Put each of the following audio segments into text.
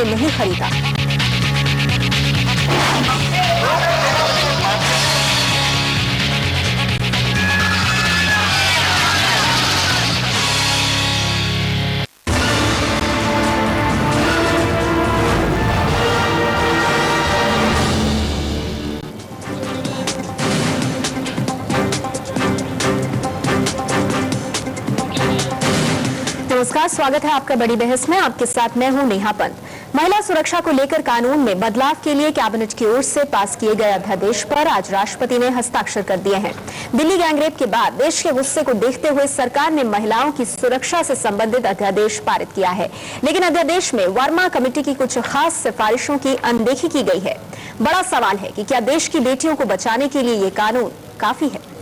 नहीं खरीदा। नमस्कार, स्वागत है आपका बड़ी बहस में। आपके साथ मैं हूं नेहा पंत। महिला सुरक्षा को लेकर कानून में बदलाव के लिए कैबिनेट की ओर से पास किए गए अध्यादेश पर आज राष्ट्रपति ने हस्ताक्षर कर दिए हैं। दिल्ली गैंगरेप के बाद देश के गुस्से को देखते हुए सरकार ने महिलाओं की सुरक्षा से संबंधित अध्यादेश पारित किया है, लेकिन अध्यादेश में वर्मा कमेटी की कुछ खास सिफारिशों की अनदेखी की गई है। बड़ा सवाल है कि क्या देश की बेटियों को बचाने के लिए ये कानून काफी है?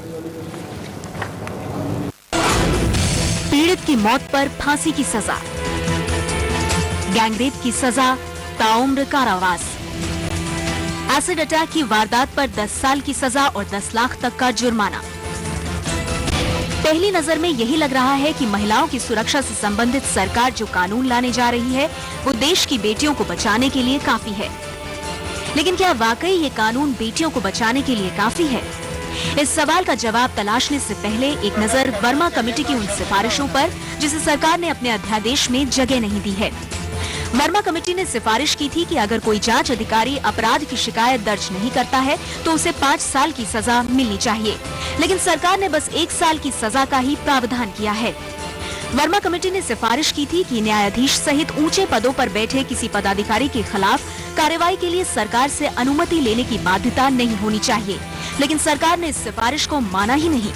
पीड़ित की मौत पर फांसी की सजा, गैंगरेप की सजा ताउम्र कारावास, एसिड अटैक की वारदात पर 10 साल की सजा और 10 लाख तक का जुर्माना। पहली नजर में यही लग रहा है कि महिलाओं की सुरक्षा से संबंधित सरकार जो कानून लाने जा रही है वो देश की बेटियों को बचाने के लिए काफी है, लेकिन क्या वाकई ये कानून बेटियों को बचाने के लिए काफी है? इस सवाल का जवाब तलाशने से पहले एक नजर वर्मा कमेटी की उन सिफारिशों पर जिसे सरकार ने अपने अध्यादेश में जगह नहीं दी है। वर्मा कमेटी ने सिफारिश की थी कि अगर कोई जांच अधिकारी अपराध की शिकायत दर्ज नहीं करता है तो उसे 5 साल की सजा मिलनी चाहिए, लेकिन सरकार ने बस 1 साल की सजा का ही प्रावधान किया है। वर्मा कमेटी ने सिफारिश की थी कि न्यायाधीश सहित ऊंचे पदों पर बैठे किसी पदाधिकारी के खिलाफ कार्रवाई के लिए सरकार से अनुमति लेने की बाध्यता नहीं होनी चाहिए, लेकिन सरकार ने इस सिफारिश को माना ही नहीं।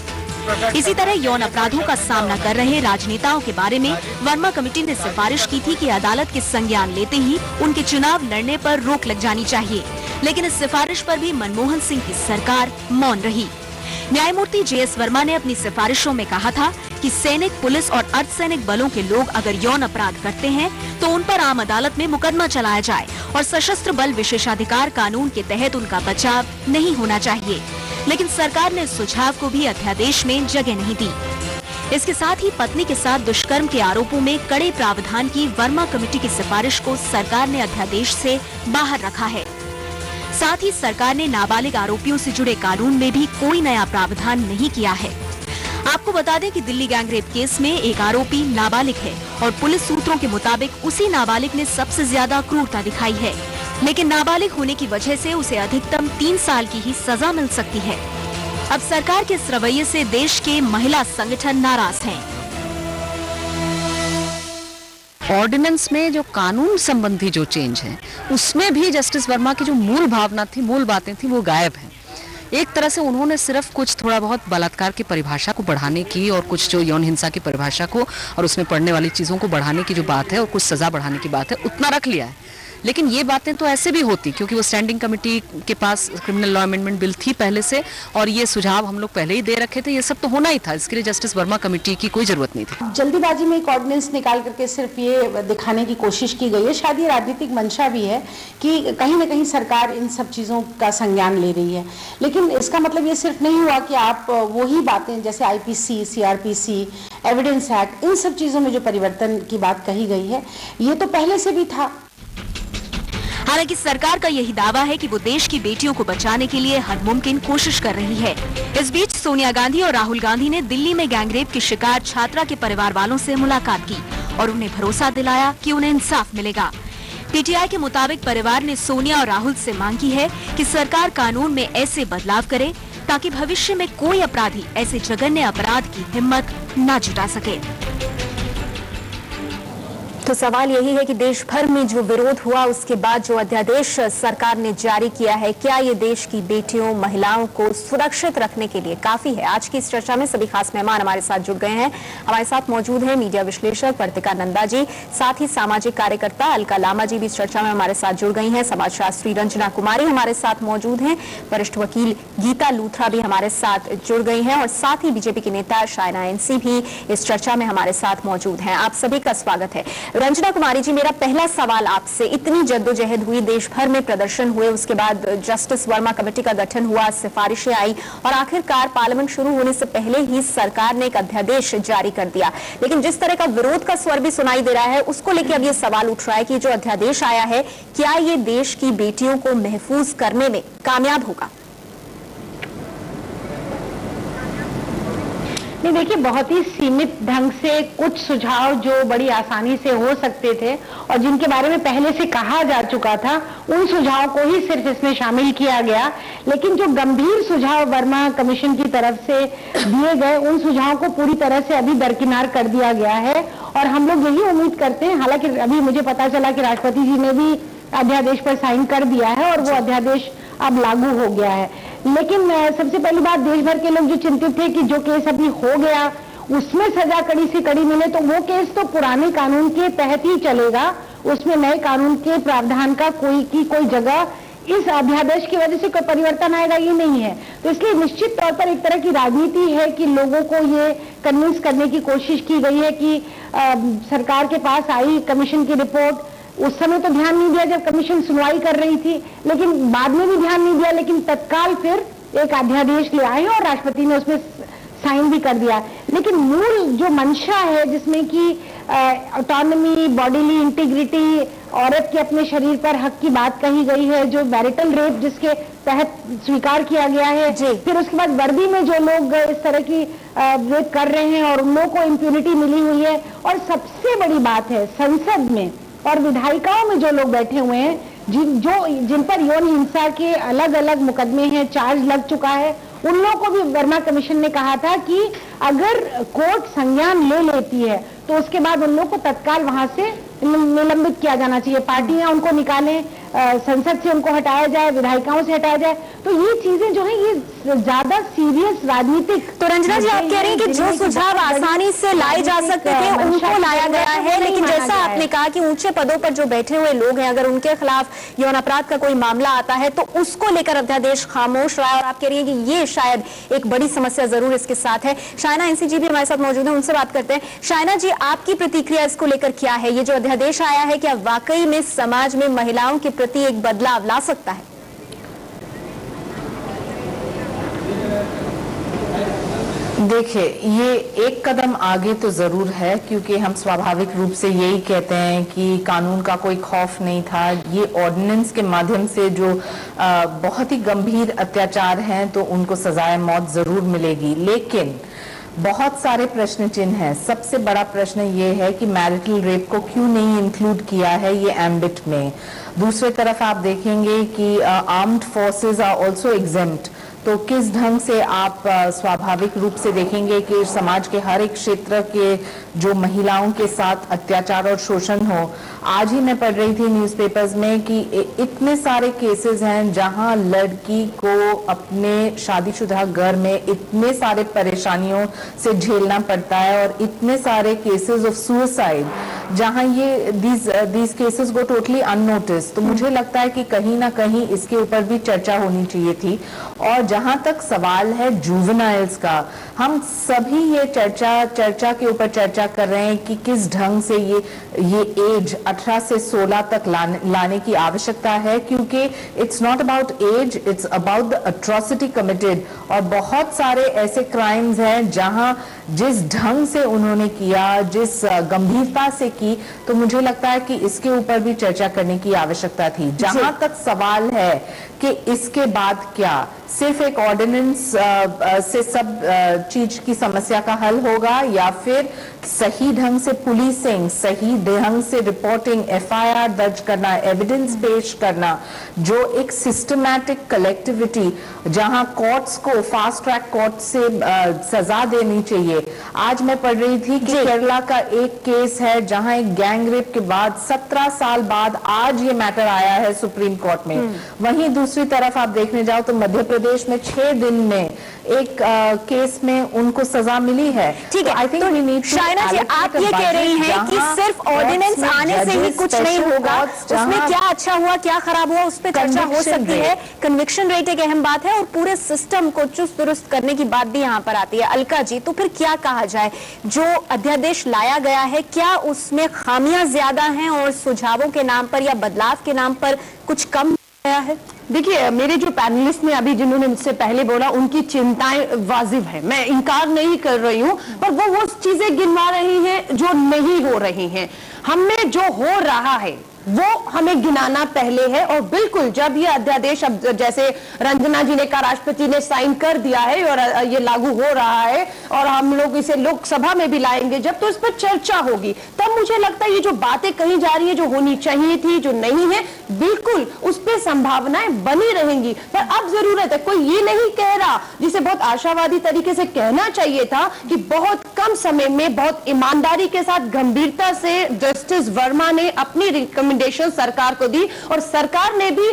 इसी तरह यौन अपराधों का सामना कर रहे राजनेताओं के बारे में वर्मा कमेटी ने सिफारिश की थी कि अदालत के संज्ञान लेते ही उनके चुनाव लड़ने पर रोक लग जानी चाहिए, लेकिन इस सिफारिश पर भी मनमोहन सिंह की सरकार मौन रही। न्यायमूर्ति JS वर्मा ने अपनी सिफारिशों में कहा था कि सैनिक, पुलिस और अर्धसैनिक बलों के लोग अगर यौन अपराध करते हैं तो उन पर आम अदालत में मुकदमा चलाया जाए और सशस्त्र बल विशेषाधिकार कानून के तहत उनका बचाव नहीं होना चाहिए, लेकिन सरकार ने इस सुझाव को भी अध्यादेश में जगह नहीं दी। इसके साथ ही पत्नी के साथ दुष्कर्म के आरोपों में कड़े प्रावधान की वर्मा कमेटी की सिफारिश को सरकार ने अध्यादेश से बाहर रखा है। साथ ही सरकार ने नाबालिग आरोपियों से जुड़े कानून में भी कोई नया प्रावधान नहीं किया है। आपको बता दें कि दिल्ली गैंगरेप केस में एक आरोपी नाबालिग है और पुलिस सूत्रों के मुताबिक उसी नाबालिग ने सबसे ज्यादा क्रूरता दिखाई है, लेकिन नाबालिग होने की वजह से उसे अधिकतम 3 साल की ही सजा मिल सकती है। अब सरकार के इस रवैये से देश के महिला संगठन नाराज हैं। ऑर्डिनेंस में जो कानून संबंधी जो चेंज है उसमें भी जस्टिस वर्मा की जो मूल भावना थी, मूल बातें थी, वो गायब हैं। एक तरह से उन्होंने सिर्फ कुछ थोड़ा बहुत बलात्कार की परिभाषा को बढ़ाने की और कुछ जो यौन हिंसा की परिभाषा को और उसमें पड़ने वाली चीज़ों को बढ़ाने की जो बात है और कुछ सज़ा बढ़ाने की बात है उतना रख लिया है, लेकिन ये बातें तो ऐसे भी होती क्योंकि वो स्टैंडिंग कमेटी के पास क्रिमिनल लॉ अमेंडमेंट बिल थी पहले से और ये सुझाव हम लोग पहले ही दे रखे थे। ये सब तो होना ही था, इसके लिए जस्टिस वर्मा कमेटी की कोई जरूरत नहीं थी। जल्दीबाजी में एक ऑर्डिनेंस निकाल करके सिर्फ ये दिखाने की कोशिश की गई है, शायद ये राजनीतिक मंशा भी है कि कहीं ना कहीं सरकार इन सब चीज़ों का संज्ञान ले रही है, लेकिन इसका मतलब ये सिर्फ नहीं हुआ कि आप वही बातें जैसे IPC, CRPC, एविडेंस एक्ट, इन सब चीज़ों में जो परिवर्तन की बात कही गई है ये तो पहले से भी था। हालांकि सरकार का यही दावा है कि वो देश की बेटियों को बचाने के लिए हर मुमकिन कोशिश कर रही है। इस बीच सोनिया गांधी और राहुल गांधी ने दिल्ली में गैंगरेप की शिकार छात्रा के परिवार वालों से मुलाकात की और उन्हें भरोसा दिलाया कि उन्हें इंसाफ मिलेगा। PTI के मुताबिक परिवार ने सोनिया और राहुल से मांग की है कि सरकार कानून में ऐसे बदलाव करे ताकि भविष्य में कोई अपराधी ऐसे जघन्य अपराध की हिम्मत न जुटा सके। तो सवाल यही है कि देश भर में जो विरोध हुआ उसके बाद जो अध्यादेश सरकार ने जारी किया है, क्या ये देश की बेटियों, महिलाओं को सुरक्षित रखने के लिए काफी है? आज की इस चर्चा में सभी खास मेहमान हमारे साथ जुड़ गए हैं। हमारे साथ मौजूद हैं मीडिया विश्लेषक वर्तिका नंदा जी, साथ ही सामाजिक कार्यकर्ता अलका लामा जी भी इस चर्चा में हमारे साथ जुड़ गई हैं। समाजशास्त्री रंजना कुमारी हमारे साथ मौजूद हैं, वरिष्ठ वकील गीता लूथरा भी हमारे साथ जुड़ गई हैं और साथ ही बीजेपी के नेता शायना NC भी इस चर्चा में हमारे साथ मौजूद हैं। आप सभी का स्वागत है। रंजना कुमारी जी, मेरा पहला सवाल आपसे, इतनी जद्दोजहद हुई, देश भर में प्रदर्शन हुए, उसके बाद जस्टिस वर्मा कमेटी का गठन हुआ, सिफारिशें आई और आखिरकार पार्लियामेंट शुरू होने से पहले ही सरकार ने एक अध्यादेश जारी कर दिया। लेकिन जिस तरह का विरोध का स्वर भी सुनाई दे रहा है, उसको लेकर अब ये सवाल उठ रहा है कि जो अध्यादेश आया है, क्या ये देश की बेटियों को महफूज करने में कामयाब होगा? नहीं, देखिए, बहुत ही सीमित ढंग से कुछ सुझाव जो बड़ी आसानी से हो सकते थे और जिनके बारे में पहले से कहा जा चुका था, उन सुझाव को ही सिर्फ इसमें शामिल किया गया। लेकिन जो गंभीर सुझाव वर्मा कमीशन की तरफ से दिए गए, उन सुझावों को पूरी तरह से अभी दरकिनार कर दिया गया है और हम लोग यही उम्मीद करते हैं, हालांकि अभी मुझे पता चला कि राष्ट्रपति जी ने भी अध्यादेश पर साइन कर दिया है और वो अध्यादेश अब लागू हो गया है। लेकिन सबसे पहली बात, देश भर के लोग जो चिंतित थे कि जो केस अभी हो गया उसमें सजा कड़ी से कड़ी मिले, तो वो केस तो पुराने कानून के तहत ही चलेगा, उसमें नए कानून के प्रावधान का कोई जगह इस अध्यादेश की वजह से कोई परिवर्तन आएगा ये नहीं है। तो इसलिए निश्चित तौर पर एक तरह की राजनीति है कि लोगों को ये कन्विंस करने की कोशिश की गई है कि सरकार के पास आई कमीशन की रिपोर्ट, उस समय तो ध्यान नहीं दिया जब कमीशन सुनवाई कर रही थी, लेकिन बाद में भी ध्यान नहीं दिया, लेकिन तत्काल फिर एक अध्यादेश ले आए और राष्ट्रपति ने उसमें साइन भी कर दिया। लेकिन मूल जो मंशा है जिसमें कि ऑटोनॉमी, बॉडीली इंटीग्रिटी, औरत के अपने शरीर पर हक की बात कही गई है, जो मैरिटल रेप जिसके तहत स्वीकार किया गया है, फिर उसके बाद वर्दी में जो लोग इस तरह की रेप कर रहे हैं और उन लोगों को इम्प्यूनिटी मिली हुई है, और सबसे बड़ी बात है संसद में और विधायिकाओं में जो लोग बैठे हुए हैं जिन पर यौन हिंसा के अलग अलग मुकदमे हैं, चार्ज लग चुका है, उन लोगों को भी वर्मा कमीशन ने कहा था कि अगर कोर्ट संज्ञान ले लेती है तो उसके बाद उन लोगों को तत्काल वहां से निलंबित किया जाना चाहिए, पार्टियां उनको निकालें, संसद से उनको हटाया जाए, विधायिकाओं से हटाया जाए। तो ये चीजें जो है ये ज्यादा सीरियस राजनीतिक। तो रंजना जी, आप कह रही हैं कि जो सुझाव आसानी से लाए जा सकते थे उनको लाया गया है, लेकिन जैसा आपने कहा कि ऊंचे पदों पर जो बैठे हुए लोग हैं, अगर उनके खिलाफ यौन अपराध का कोई मामला आता है तो उसको लेकर अध्यादेश खामोश रहा है, और आप कह रही हैं कि ये शायद एक बड़ी समस्या जरूर इसके साथ है। शाइना एनसी भी हमारे साथ मौजूद है, उनसे बात करते हैं। शाइना जी, आपकी प्रतिक्रिया इसको लेकर क्या है? ये जो अध्यादेश आया है, क्या वाकई में समाज में महिलाओं के प्रति एक बदलाव ला सकता है? देखिए, ये एक कदम आगे तो जरूर है, क्योंकि हम स्वाभाविक रूप से यही कहते हैं कि कानून का कोई खौफ नहीं था। ये ऑर्डिनेंस के माध्यम से जो बहुत ही गंभीर अत्याचार हैं तो उनको सजाए मौत जरूर मिलेगी, लेकिन बहुत सारे प्रश्न चिन्ह हैं। सबसे बड़ा प्रश्न ये है कि मैरिटल रेप को क्यों नहीं इंक्लूड किया है ये एम्बिट में। दूसरी तरफ आप देखेंगे कि armed forces are also exempt, तो किस ढंग से आप स्वाभाविक रूप से देखेंगे कि समाज के हर एक क्षेत्र के जो महिलाओं के साथ अत्याचार और शोषण हो। आज ही मैं पढ़ रही थी न्यूज़पेपर्स में कि इतने सारे केसेस हैं जहां लड़की को अपने शादीशुदा घर में इतने सारे परेशानियों से झेलना पड़ता है, और इतने सारे केसेस ऑफ सुसाइड जहां ये these cases go totally unnoticed. तो मुझे लगता है कि कहीं ना कहीं इसके ऊपर भी चर्चा होनी चाहिए थी। और जहां तक सवाल है जुवेनाइल्स का, हम सभी ये चर्चा के ऊपर चर्चा कर रहे हैं कि किस ढंग से ये एज 18 से 16 तक लाने की आवश्यकता है, क्योंकि it's not about age, it's about the atrocity committed. और बहुत सारे ऐसे क्राइम्स हैं जहां जिस ढंग से उन्होंने किया, जिस गंभीरता से की, तो मुझे लगता है कि इसके ऊपर भी चर्चा करने की आवश्यकता थी। जहां तक सवाल है कि इसके बाद क्या, सिर्फ एक ऑर्डिनेंस से सब चीज की समस्या का हल होगा, या फिर सही ढंग से पुलिसिंग, सही ढंग से रिपोर्टिंग, एफआईआर दर्ज करना, एविडेंस पेश करना, जो एक सिस्टमैटिक कलेक्टिविटी जहां कोर्ट्स को फास्ट ट्रैक कोर्ट से सजा देनी चाहिए। आज मैं पढ़ रही थी कि केरला का एक केस है जहां एक गैंग रेप के बाद 17 साल बाद आज ये मैटर आया है सुप्रीम कोर्ट में। वहीं दूसरी तरफ आप देखने जाओ तो मध्य प्रदेश में 6 दिन में एक केस में उनको सजा मिली है। ठीक है, I think we need. Shaina ji, आप ये कह रही हैं कि सिर्फ ऑर्डिनेंस आने से ही कुछ नहीं होगा, उसमें क्या अच्छा हुआ क्या खराब हुआ उस पर चर्चा हो सकती है। कन्विक्शन रेट एक अहम बात है, और पूरे सिस्टम को चुस्त दुरुस्त करने की बात भी यहाँ पर आती है। अलका जी, तो फिर क्या कहा जाए, जो अध्यादेश लाया गया है क्या उसमें खामियां ज्यादा हैं और सुझावों के नाम पर या बदलाव के नाम पर कुछ कम गया है? देखिए, मेरे जो पैनलिस्ट ने अभी जिन्होंने मुझसे पहले बोला, उनकी चिंताएं वाजिब है, मैं इनकार नहीं कर रही हूं, पर वो चीजें गिनवा रही हैं जो नहीं हो रही हैं। हमें जो हो रहा है वो हमें गिनाना पहले है। और बिल्कुल जब ये अध्यादेश, अब जैसे रंजना जी ने कहा, राष्ट्रपति ने साइन कर दिया है और ये लागू हो रहा है और हम लोग इसे लोकसभा में भी लाएंगे, जब तो इस पर चर्चा होगी तब मुझे लगता है ये जो बातें कही जा रही है, जो होनी चाहिए थी, जो नहीं है, बिल्कुल उस पर संभावनाएं बनी रहेंगी। पर अब जरूरत है, कोई ये नहीं कह रहा, जिसे बहुत आशावादी तरीके से कहना चाहिए था, कि बहुत कम समय में बहुत ईमानदारी के साथ गंभीरता से जस्टिस वर्मा ने अपनी रिकमेंडेशन सरकार को दी और सरकार ने भी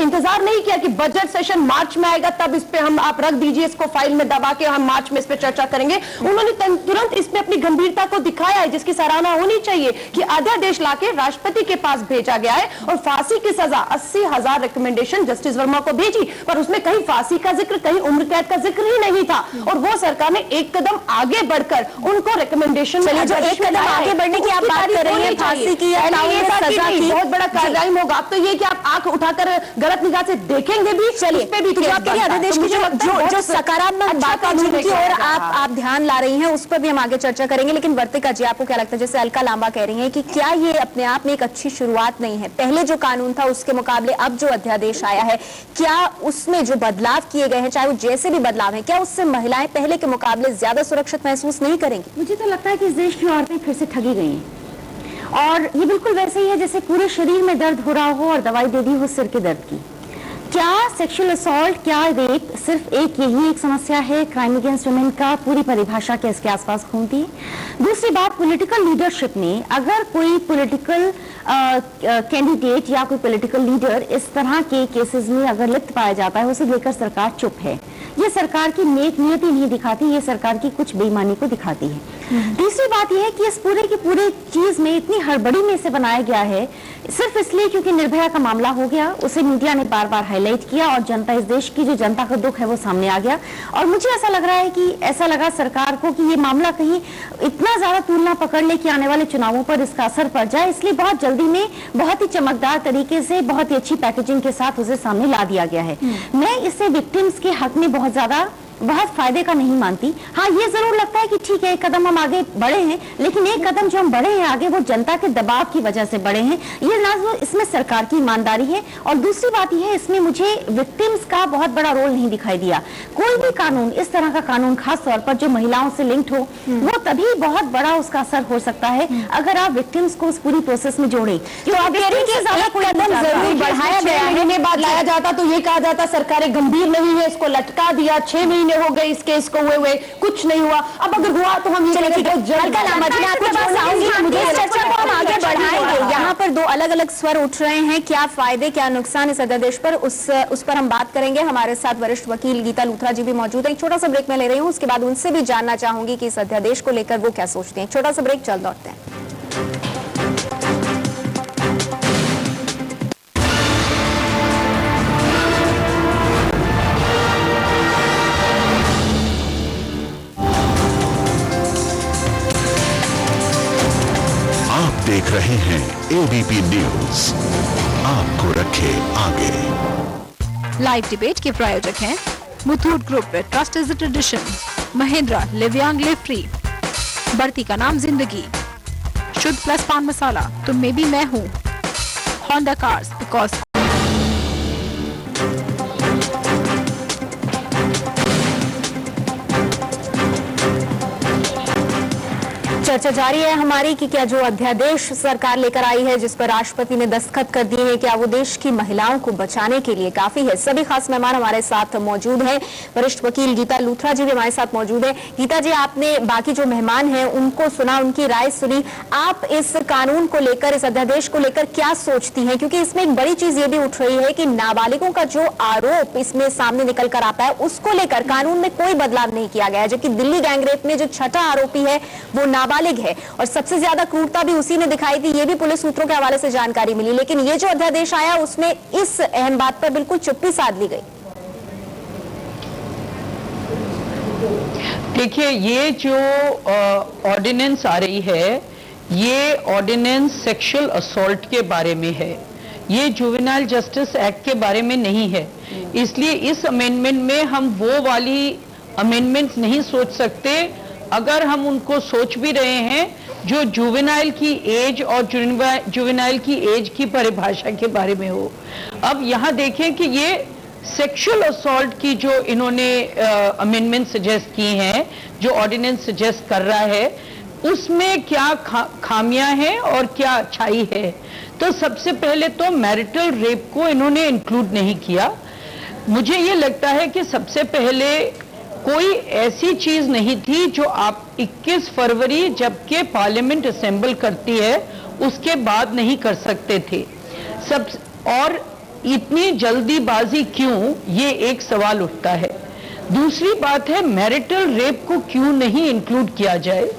इंतजार नहीं किया कि बजट सेशन मार्च में आएगा तब इस पे हम, आप रख दीजिए इसको फाइल में दबा के, हम मार्च में इस पे चर्चा करेंगे। उन्होंने तुरंत इसमें अपनी गंभीरता को दिखाया है, जिसकी सराहना होनी चाहिए कि अध्यादेश लाके राष्ट्रपति के पास भेजा गया है और फांसी की सजा 80,000 रिकमेंडेशन जस्टिस वर्मा को भेजी, पर उसमें कहीं फांसी का जिक्र, कहीं उम्र कैद का जिक्र ही नहीं था। और वो सरकार ने एक कदम आगे बढ़कर उनको रिकमेंडेशन, जो एक कदम आगे बढ़ने की आप बात कर रही हैं, फांसी की या सजा की, बहुत बड़ा क्राइम होगा। अब तो ये कि आप आंख उठाकर गलत निगाह से देखेंगे भी, चलिए पे भी अध्यादेश की जो सकारात्मक बात की और आप ध्यान ला रही हैं उस पर भी हम आगे चर्चा करेंगे। लेकिन वर्तिका जी, आपको क्या लगता है, जैसे अलका लांबा कह रही हैं कि क्या ये अपने आप में एक अच्छी शुरुआत नहीं है? पहले जो कानून था उसके मुकाबले अब जो अध्यादेश आया है, क्या उसमें जो बदलाव किए गए हैं, चाहे वो जैसे भी बदलाव है, क्या उससे महिलाएं पहले के मुकाबले ज्यादा सुरक्षित महसूस नहीं करेंगी? मुझे तो लगता है कि इस देश की औरतें फिर से ठगी गई हैं और ये बिल्कुल वैसे ही है जैसे पूरे शरीर में दर्द हो रहा हो और दवाई दे दी हो सिर के दर्द की। क्या सेक्सुअल असॉल्ट, क्या रेप सिर्फ यही एक समस्या है क्राइम अगेंस्ट वुमेन का? पूरी परिभाषा क्या इसके आसपास घूमती है? दूसरी बात, पॉलिटिकल लीडरशिप ने, अगर कोई पॉलिटिकल कैंडिडेट या कोई पॉलिटिकल लीडर इस तरह के केसेस में अगर लिप्त पाया जाता है, उसे लेकर सरकार चुप है। ये सरकार की नेक नियति नहीं दिखाती, ये सरकार की कुछ बेईमानी को दिखाती है। तीसरी बात यह है कि इस पूरे की पूरी चीज में इतनी हड़बड़ी में इसे बनाया गया है सिर्फ इसलिए क्योंकि निर्भया का मामला हो गया, उसे मीडिया ने बार बार हाईलाइट किया और जनता, इस देश की जो जनता का दुख है वो सामने आ गया। और मुझे ऐसा लग रहा है कि ऐसा लगा सरकार को कि ये मामला कहीं इतना ज्यादा तूलना पकड़ ले कि आने वाले चुनावों पर इसका असर पड़ जाए, इसलिए बहुत जल्दी में बहुत ही चमकदार तरीके से, बहुत ही अच्छी पैकेजिंग के साथ उसे सामने ला दिया गया है। मैं इससे विक्टिम्स के हक में बहुत फायदे का नहीं मानती। हाँ, ये जरूर लगता है कि ठीक है, एक कदम हम आगे बढ़े हैं, लेकिन एक कदम जो हम बढ़े हैं आगे, वो जनता के दबाव की वजह से बढ़े हैं। ये ना इसमें सरकार की ईमानदारी है। और दूसरी बात यह है, इसमें मुझे विक्टिम्स का बहुत बड़ा रोल नहीं दिखाई दिया। कोई भी कानून, इस तरह का कानून खास तौर पर जो महिलाओं से लिंक्ड हो, वो तभी बहुत बड़ा उसका असर हो सकता है अगर आप विक्टिम्स को उस पूरी प्रोसेस में जोड़ें। तो आप कदम जरूर बढ़ाया गया है, महीने बाद लाया जाता तो ये कहा जाता सरकारें गंभीर नहीं है, इसको लटका दिया, 6 महीने हो गए इस केस को हुए कुछ नहीं हुआ। अब अगर हुआ तो हम ये आगे बढ़ाएंगे। यहाँ पर दो अलग अलग स्वर उठ रहे हैं, क्या फायदे क्या नुकसान इस अध्यादेश पर, उस पर हम बात करेंगे। हमारे साथ वरिष्ठ वकील गीता लूथरा जी भी मौजूद है। एक छोटा सा ब्रेक में ले रही हूँ, उसके बाद उनसे भी जानना चाहूंगी कि इस अध्यादेश को लेकर वो क्या सोचते हैं। छोटा सा ब्रेक, चल दौड़ते हैं। देख रहे हैं एबीपी न्यूज, आपको रखे आगे। लाइव डिबेट के प्रायोजक हैं Muthoot group, trust is a tradition, Mahindra, live young live free, बढ़ती का नाम जिंदगी, शुद्ध प्लस पान मसाला, तुम में भी मैं हूँ, होंडा कार्स बिकॉज। चर्चा जारी है हमारी कि क्या जो अध्यादेश सरकार लेकर आई है, जिस पर राष्ट्रपति ने दस्तखत कर दिए हैं, क्या वो देश की महिलाओं को बचाने के लिए काफी है? सभी खास मेहमान हमारे साथ मौजूद हैं। वरिष्ठ वकील गीता लूथरा जी भी हमारे साथ मौजूद है। गीता जी, आपने बाकी जो मेहमान हैं उनको सुना, उनकी राय सुनी, आप इस कानून को लेकर, इस अध्यादेश को लेकर क्या सोचती हैं? क्योंकि इसमें एक बड़ी चीज ये भी उठ रही है कि नाबालिगों का जो आरोप इसमें सामने निकल कर आता है, उसको लेकर कानून में कोई बदलाव नहीं किया गया है, जबकि दिल्ली गैंगरेप में जो छठा आरोपी है वो नाबालिग है और सबसे ज्यादा क्रूरता भी उसी ने दिखाई थी। ये भी पुलिस सूत्रों के हवाले से जानकारी मिली। लेकिन ये जो अध्यादेश आया उसमें इस अहम बात पर बिल्कुल चुप्पी साध ली गई। देखिए, ये जो ऑर्डिनेंस आ रही है, ये ऑर्डिनेंस सेक्सुअल असॉल्ट के बारे में है, ये जुवेनाइल जस्टिस एक्ट के बारे में नहीं है। इसलिए इस अमेंडमेंट में हम वो वाली अमेंडमेंट्स नहीं सोच सकते। अगर हम उनको सोच भी रहे हैं जो जुवेनाइल की एज और जुवेनाइल की एज की परिभाषा के बारे में हो। अब यहाँ देखें कि ये सेक्सुअल असॉल्ट की जो इन्होंने अमेंडमेंट सजेस्ट की हैं, जो ऑर्डिनेंस सजेस्ट कर रहा है, उसमें क्या खामियां हैं और क्या अच्छाई है। तो सबसे पहले तो मैरिटल रेप को इन्होंने इंक्लूड नहीं किया। मुझे ये लगता है कि सबसे पहले कोई ऐसी चीज नहीं थी जो आप 21 फरवरी जबकि पार्लियामेंट असेंबल करती है उसके बाद नहीं कर सकते थे। और इतनी जल्दीबाजी क्यों, ये एक सवाल उठता है। दूसरी बात है, मैरिटल रेप को क्यों नहीं इंक्लूड किया जाए।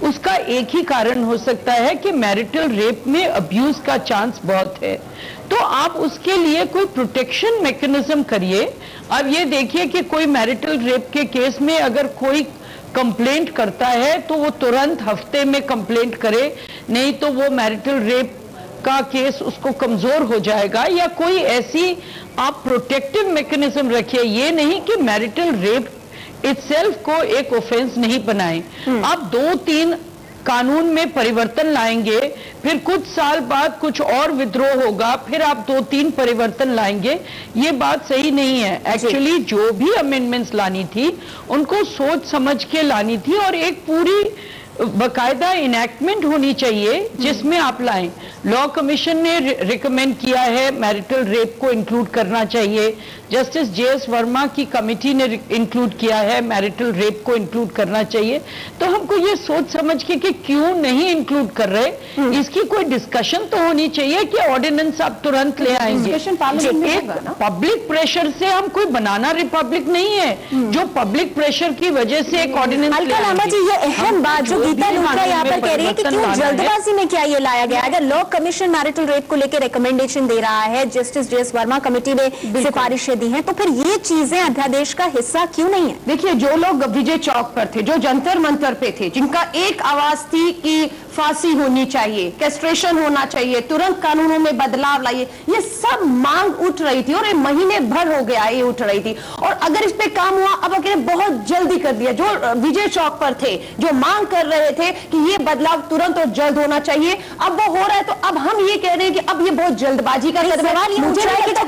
उसका एक ही कारण हो सकता है कि मैरिटल रेप में अब्यूज का चांस बहुत है, तो आप उसके लिए कोई प्रोटेक्शन मैकेनिज्म करिए। अब ये देखिए कि कोई मैरिटल रेप के केस में अगर कोई कंप्लेंट करता है तो वो तुरंत हफ्ते में कंप्लेंट करे, नहीं तो वो मैरिटल रेप का केस उसको कमजोर हो जाएगा। या कोई ऐसी आप प्रोटेक्टिव मैकेनिज्म रखिए, ये नहीं कि मैरिटल रेप इटसेल्फ को एक ऑफेंस नहीं बनाए। आप 2-3 कानून में परिवर्तन लाएंगे, फिर कुछ साल बाद कुछ और विद्रोह होगा, फिर आप 2-3 परिवर्तन लाएंगे, ये बात सही नहीं है। एक्चुअली जो भी अमेंडमेंट्स लानी थी उनको सोच समझ के लानी थी और एक पूरी बकायदा इनैक्टमेंट होनी चाहिए जिसमें आप लाएं। लॉ कमीशन ने रिकमेंड किया है मैरिटल रेप को इंक्लूड करना चाहिए, जस्टिस जेएस वर्मा की कमेटी ने इंक्लूड किया है मैरिटल रेप को इंक्लूड करना चाहिए। तो हमको ये सोच समझ के कि क्यों नहीं इंक्लूड कर रहे, इसकी कोई डिस्कशन तो होनी चाहिए कि ऑर्डिनेंस आप तुरंत ले आएंगे। एक पब्लिक प्रेशर से हम कोई बनाना रिपब्लिक नहीं है जो पब्लिक प्रेशर की वजह से एक ऑर्डिनेंस ले आएंगे। ये अहम बात जो गीता लूथरा यहाँ पर कह रही है कि क्यों जल्दबाजी में क्या ये लाया गया। अगर लॉ कमीशन मैरिटल रेप को लेकर रिकमेंडेशन दे रहा है, जस्टिस जेएस वर्मा कमेटी ने सिफारिशें दी हैं, तो फिर ये चीजें अध्यादेश का हिस्सा क्यों नहीं है? देखिए, जो लोग विजय चौक पर थे, जो जंतर मंतर पे थे, जिनका एक आवाज थी कि फांसी होनी चाहिए, कैस्ट्रेशन होना चाहिए, तुरंत कानूनों में बदलाव लाइए, ये सब मांग उठ रही थी और ये महीने भर हो गया ये उठ रही थी। और अगर इस पे काम हुआ, अब अगर बहुत जल्दी कर दिया। जो विजय चौक पर थे, जो मांग कर रहे थे कि ये बदलाव तुरंत और जल्द होना चाहिए, अब वो हो रहा है। तो अब हम ये कह रहे हैं कि अब ये बहुत जल्दबाजी का कदम है। मुझे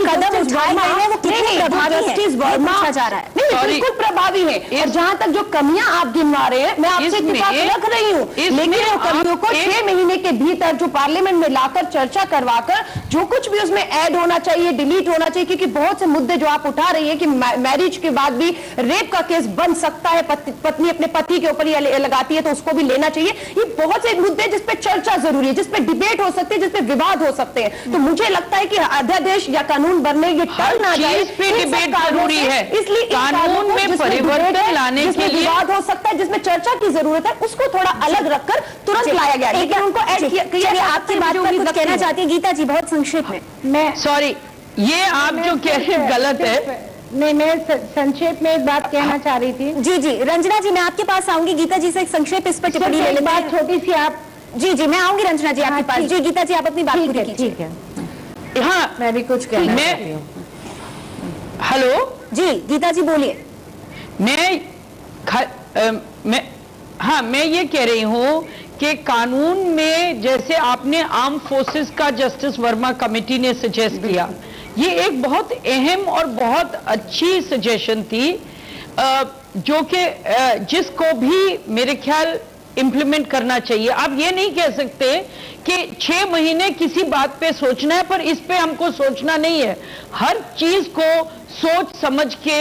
कदम उठाए गए हैं वो कितने प्रभावी हैं, जस्टिस वर्मा जा रहा है। नहीं, बिल्कुल प्रभावी है। और जहां तक जो कमियां आप गिनवा रहे हैं, मैं आपसे इत्तेफाक रख रही हूँ, लेकिन वो कमियों को 6 महीने के भीतर जो पार्लियामेंट में लाकर चर्चा करवाकर जो कुछ भी उसमें ऐड होना चाहिए, डिलीट होना चाहिए, क्योंकि बहुत से मुद्दे जो आप उठा रही है कि मैरिज के बाद भी रेप का केस बन सकता है, पत्नी अपने पति के ऊपर ये लगाती है तो उसको भी लेना चाहिए। ये बहुत से मुद्दे जिस पे चर्चा जरूरी है, जिस पे डिबेट हो सकती है, जिस पे विवाद हो सकते हैं। तो मुझे लगता है कि अध्यादेश या कानून बनने ये टल ना जाए, डिबेट जरूरी है। इसलिए कानून में परिवर्तन लाने के लिए विवाद हो सकता है, जिसमें चर्चा की जरूरत है, उसको थोड़ा अलग रखकर तुरंत लाया गया। लेकिन उनको ऐड किया। आपकी बात पर कुछ कहना चाहती है गीता जी, बहुत संक्षेप में? मैं सॉरी, ये आप जो कह रहे हैं गलत है। मैं संक्षेप में एक बात कहना चाह रही थी। जी जी, रंजना जी मैं आपके पास आऊंगी। गीता जी से एक संक्षेप इस पर टिप्पणी ले लेते हैं। छोटी सी आप। जी जी, मैं आऊंगी रंजना जी आपके पास। जी गीता जी, आप अपनी बात पूरी कीजिए। ठीक है, हाँ, मैं भी कुछ कहना चाहती हूँ। हेलो जी गीता जी बोलिए। मैं ये कह रही हूँ कि कानून में जैसे आपने आर्म फोर्सेस का जस्टिस वर्मा कमेटी ने सजेस्ट किया, ये एक बहुत अहम और बहुत अच्छी सजेशन थी जो कि जिसको भी मेरे ख्याल इम्प्लीमेंट करना चाहिए। आप ये नहीं कह सकते कि 6 महीने किसी बात पे सोचना है पर इस पे हमको सोचना नहीं है। हर चीज को सोच समझ के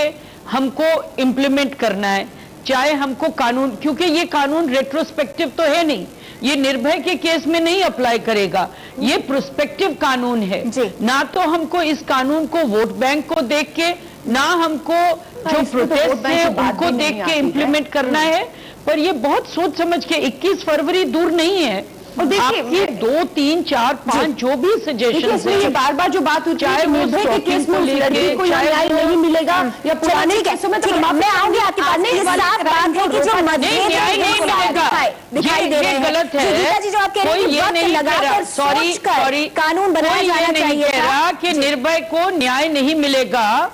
हमको इम्प्लीमेंट करना है, चाहे हमको कानून, क्योंकि ये कानून रेट्रोस्पेक्टिव तो है नहीं, ये निर्भय के केस में नहीं अप्लाई करेगा, ये प्रोस्पेक्टिव कानून है। ना तो हमको इस कानून को वोट बैंक को देख के, ना हमको जो प्रोटेस्ट है उनको देख के इम्प्लीमेंट करना है, पर ये बहुत सोच समझ के 21 फरवरी दूर नहीं है। और देखिए आपकी 2, 3, 4, 5 जो भी सजेशन है, बार बार जो बात होती है चाहे वो निर्भया के केस में उस लड़की को न्याय नहीं मिलेगा या पुराने केसों में तो मैं आऊंगी आपके पास। ये साफ बात है कि जो मतभेद न्याय नहीं मिलेगा, दिखाई दे रहे हैं, गलत है। गीता जी जो आप कह रहे हैं ये नहीं लगाकर सॉरी कानून बनाया जाना चाहिए था कि निर्भय को न्याय नहीं मिलेगा।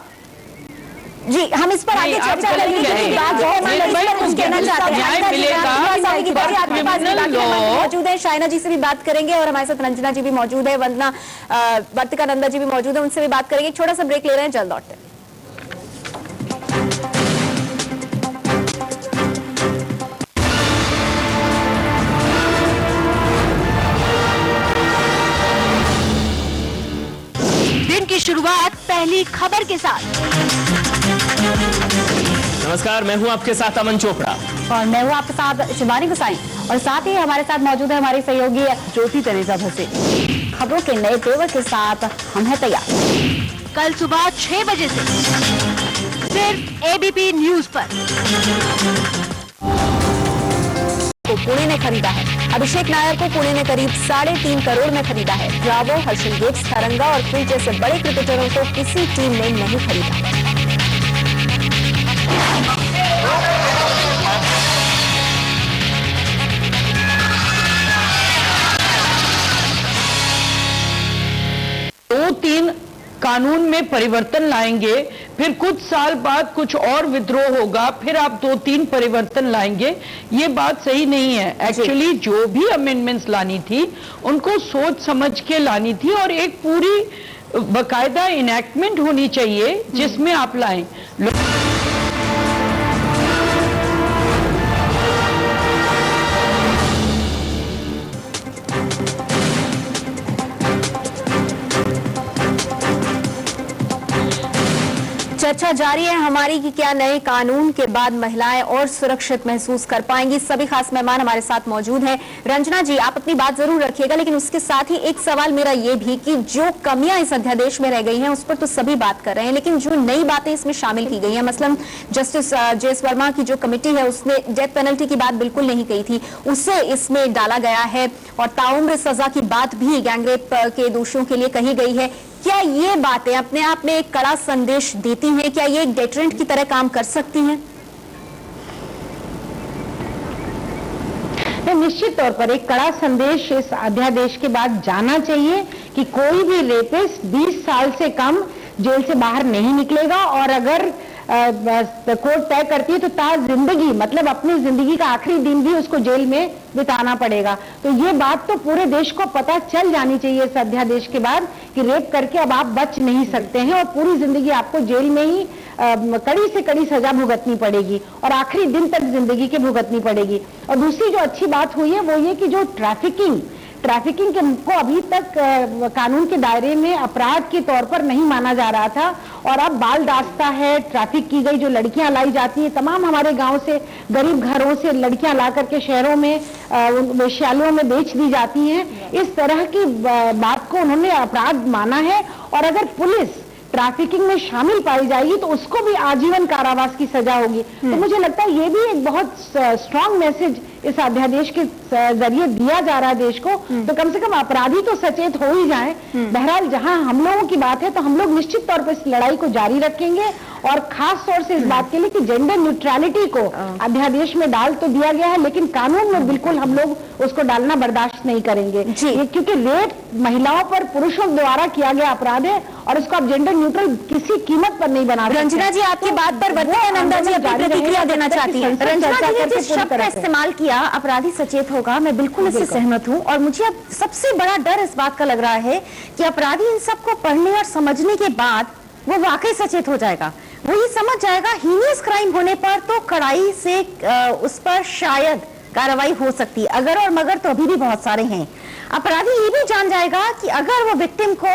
जी, हम इस पर आगे चर्चा करेंगे, कहना चाहते हैं मौजूद है, शाइना जी से भी बात करेंगे और हमारे साथ रंजना जी भी मौजूद है, वंदना वर्तिकानंदा जी भी मौजूद है, उनसे भी बात करेंगे। छोटा सा ब्रेक ले रहे हैं, जल्द लौटते हैं। दिन की शुरुआत पहली खबर के साथ। नमस्कार, मैं हूं आपके साथ अमन चोपड़ा और मैं हूं आपके साथ शिवानी गुसाई और साथ ही हमारे साथ मौजूद है हमारी सहयोगी ज्योति तरेजा भसे। खबरों के नए तेवर के साथ हम हैं तैयार। कल सुबह 6 बजे से सिर्फ एबीपी न्यूज पर। को पुणे ने खरीदा है। अभिषेक नायर को पुणे ने करीब 3.5 करोड़ में खरीदा है। ब्रावो, हर्षल गेट्स, तरंगा और फिल जैसे बड़े क्रिकेटरों को किसी टीम ने नहीं खरीदा। दो तीन कानून में परिवर्तन लाएंगे, फिर कुछ साल बाद कुछ और विद्रोह होगा, फिर आप 2-3 परिवर्तन लाएंगे, ये बात सही नहीं है। एक्चुअली जो भी अमेंडमेंट्स लानी थी उनको सोच समझ के लानी थी और एक पूरी बकायदा इनैक्टमेंट होनी चाहिए जिसमें आप लाएं। चर्चा जारी है हमारी कि क्या नए कानून के बाद महिलाएं और सुरक्षित महसूस कर पाएंगी। सभी खास मेहमान हमारे साथ मौजूद हैं। रंजना जी, आप अपनी बात जरूर रखिएगा, लेकिन उसके साथ ही एक सवाल मेरा ये भी कि जो कमियां इस अध्यादेश में रह गई हैं उस पर तो सभी बात कर रहे हैं, लेकिन जो नई बातें इसमें शामिल की गई हैं, मसलन जस्टिस जेएस वर्मा की जो कमेटी है उसने डेथ पेनल्टी की बात बिल्कुल नहीं कही थी, उसे इसमें डाला गया है और ताउम्र सजा की बात भी गैंगरेप के दोषियों के लिए कही गई है। क्या ये बातें अपने आप में एक कड़ा संदेश देती हैं? क्या ये एक डेटरेंट की तरह काम कर सकती हैं? निश्चित तौर पर एक कड़ा संदेश इस अध्यादेश के बाद जाना चाहिए कि कोई भी रेपिस्ट 20 साल से कम जेल से बाहर नहीं निकलेगा और अगर कोर्ट तय करती है तो जिंदगी मतलब अपनी जिंदगी का आखिरी दिन भी उसको जेल में बिताना पड़ेगा। तो ये बात तो पूरे देश को पता चल जानी चाहिए इस अध्यादेश के बाद कि रेप करके अब आप बच नहीं सकते हैं और पूरी जिंदगी आपको जेल में ही कड़ी से कड़ी सजा भुगतनी पड़ेगी और आखिरी दिन तक जिंदगी के भुगतनी पड़ेगी। और दूसरी जो अच्छी बात हुई है वो ये कि जो ट्रैफिकिंग को अभी तक कानून के दायरे में अपराध के तौर पर नहीं माना जा रहा था और अब बाल दास्ता है, ट्रैफिक की गई जो लड़कियां लाई जाती हैं, तमाम हमारे गांव से गरीब घरों से लड़कियां ला करके शहरों में वेश्यालयों में बेच दी जाती हैं, इस तरह की बात को उन्होंने अपराध माना है और अगर पुलिस ट्रैफिकिंग में शामिल पाई जाएगी तो उसको भी आजीवन कारावास की सजा होगी। तो मुझे लगता है ये भी एक बहुत स्ट्रांग मैसेज इस अध्यादेश के जरिए दिया जा रहा है देश को। तो कम से कम अपराधी तो सचेत हो ही जाएं। बहरहाल जहां हम लोगों की बात है तो हम लोग निश्चित तौर पर इस लड़ाई को जारी रखेंगे और खास तौर से इस बात के लिए कि जेंडर न्यूट्रलिटी को अध्यादेश में डाल तो दिया गया है लेकिन कानून में बिल्कुल हम लोग उसको डालना बर्दाश्त नहीं करेंगे क्योंकि रेप महिलाओं पर पुरुषों द्वारा किया गया अपराध है और उसको आप जेंडर न्यूट्रल किसी कीमत पर नहीं बना। रंजना जी, आपकी बात पर वर्तिकानंदा जी अपनी प्रतिक्रिया देना चाहती हैं। रंजना जी ने जिस शब्द का इस्तेमाल किया, अपराधी सचेत होगा, मैं बिल्कुल इससे सहमत हूँ और मुझे अब सबसे बड़ा डर इस बात का लग रहा है कि अपराधी इन सबको पढ़ने और समझने के बाद वो वाकई सचेत हो जाएगा, वो ये समझ जाएगा हीनियस क्राइम होने पर तो कड़ाई से उस पर शायद कार्रवाई हो सकती है, अगर और मगर तो अभी भी बहुत सारे हैं। अपराधी ये भी जान जाएगा कि अगर वो विक्टिम को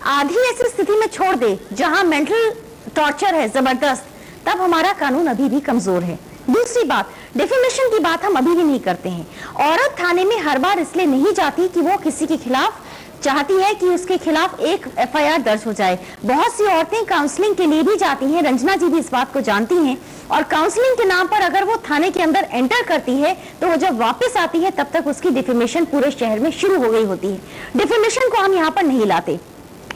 आधी ऐसी स्थिति में छोड़ दे जहां मेंटल टॉर्चर है जबरदस्त, तब हमारा कानून अभी भी कमजोर है। दूसरी बात, डिफेमेशन की बात हम अभी भी नहीं करते हैं। औरत थाने में हर बार इसलिए नहीं जाती कि वो किसी के खिलाफ चाहती है कि उसके खिलाफ एक FIR दर्ज हो जाए। बहुत सी औरतें काउंसलिंग के लिए भी जाती हैं, रंजना जी भी इस बात को जानती हैं, और काउंसलिंग के नाम पर अगर वो थाने के अंदर एंटर करती है तो वो जब वापस आती है तब तक उसकी डिफेमेशन पूरे शहर में शुरू हो गई होती है। डिफेमेशन को हम यहाँ पर नहीं लाते,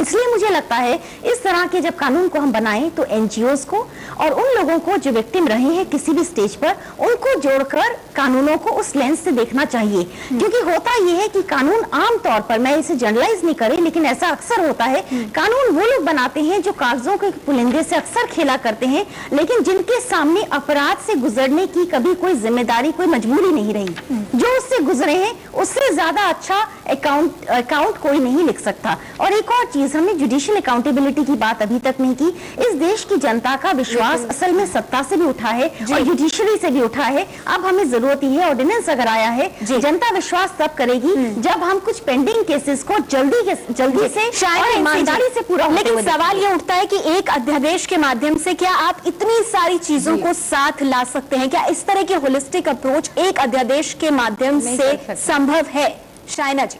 इसलिए मुझे लगता है इस तरह के जब कानून को हम बनाएं तो NGOs को और उन लोगों को जो विक्टिम रहे हैं किसी भी स्टेज पर, उनको जोड़कर कानूनों को उस लेंस से देखना चाहिए। क्योंकि होता यह है कि कानून आम तौर पर, मैं इसे जनरलाइज नहीं करे लेकिन ऐसा अक्सर होता है, कानून वो लोग बनाते हैं जो कागजों के पुलिंदे से अक्सर खेला करते हैं, लेकिन जिनके सामने अपराध से गुजरने की कभी कोई जिम्मेदारी, कोई मजबूरी नहीं रही। जो उससे गुजरे हैं उससे ज्यादा अच्छा अकाउंट कोई नहीं लिख सकता। और एक और चीज, हमने जुडिशियल अकाउंटेबिलिटी की बात अभी तक नहीं की। इस देश की जनता का विश्वास असल में सत्ता से भी उठा है और जुडिशरी से भी उठा है। अब हमें जरूरत ही है, ऑर्डिनेंस अगर आया है, जनता विश्वास तब करेगी जब हम कुछ पेंडिंग केसेस को जल्दी से शायद ईमानदारी से पूरा। लेकिन सवाल ये उठता है कि एक अध्यादेश के माध्यम से क्या आप इतनी सारी चीजों को साथ ला सकते हैं? क्या इस तरह की होलिस्टिक अप्रोच एक अध्यादेश के माध्यम से संभव है? शाइना जी।